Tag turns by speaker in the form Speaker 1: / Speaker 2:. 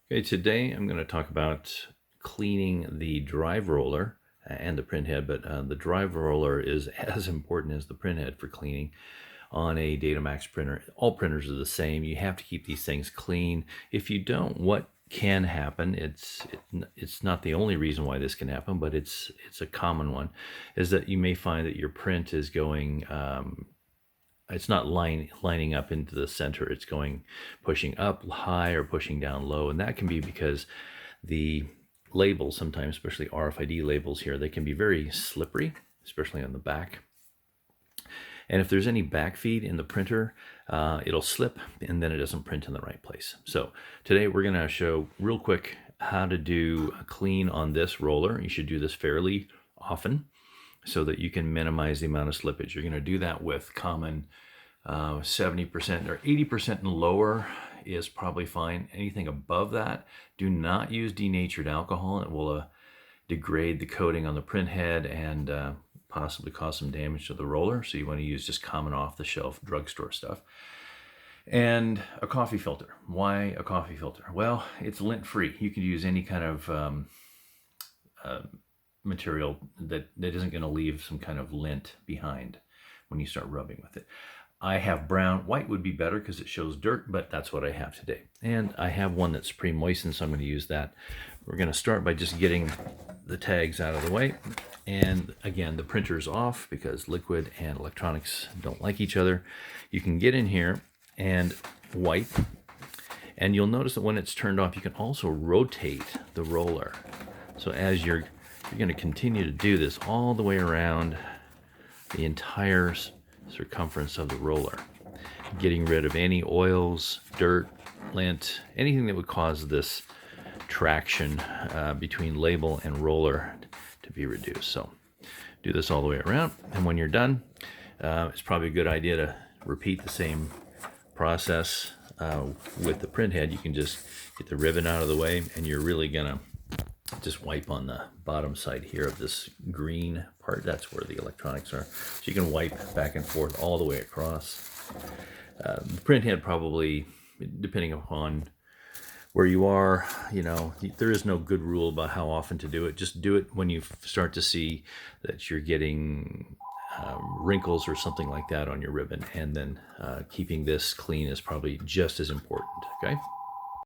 Speaker 1: Okay, today I'm going to talk about cleaning the drive roller and the print head, but the drive roller is as important as the print head for cleaning on a Datamax printer. All printers are the same. You have to keep these things clean. If you don't, what can happen, it's not the only reason why this can happen, but it's a common one, is that you may find that your print is going it's not lining up into the center. It's going pushing up high or pushing down low. And that can be because the labels sometimes, especially RFID labels here, they can be very slippery, especially on the back. And if there's any backfeed in the printer, it'll slip and then it doesn't print in the right place. So today we're going to show real quick how to do a clean on this roller. You should do this fairly often so that you can minimize the amount of slippage. You're going to do that with common 70% or 80% and lower is probably fine. Anything above that, do not use denatured alcohol. It will degrade the coating on the print head and possibly cause some damage to the roller. So you want to use just common off-the-shelf drugstore stuff. And a coffee filter. Why a coffee filter? Well, it's lint-free. You can use any kind of material that isn't going to leave some kind of lint behind when you start rubbing with it. I have brown. White would be better because it shows dirt, but that's what I have today. And I have one that's pre-moistened, so I'm going to use that. We're going to start by just getting the tags out of the way. And again, the printer's off because liquid and electronics don't like each other. You can get in here and wipe. And you'll notice that when it's turned off, you can also rotate the roller. So as you're going to continue to do this all the way around the entire circumference of the roller, getting rid of any oils, dirt, lint, anything that would cause this traction between label and roller to be reduced. So do this all the way around, and when you're done, it's probably a good idea to repeat the same process with the print head. You can just get the ribbon out of the way, and you're really gonna just wipe on the bottom side here of this green part. That's where the electronics are. So you can wipe back and forth all the way across. The print head probably, depending upon where you are, you know, there is no good rule about how often to do it. Just do it when you start to see that you're getting wrinkles or something like that on your ribbon. And then keeping this clean is probably just as important, okay?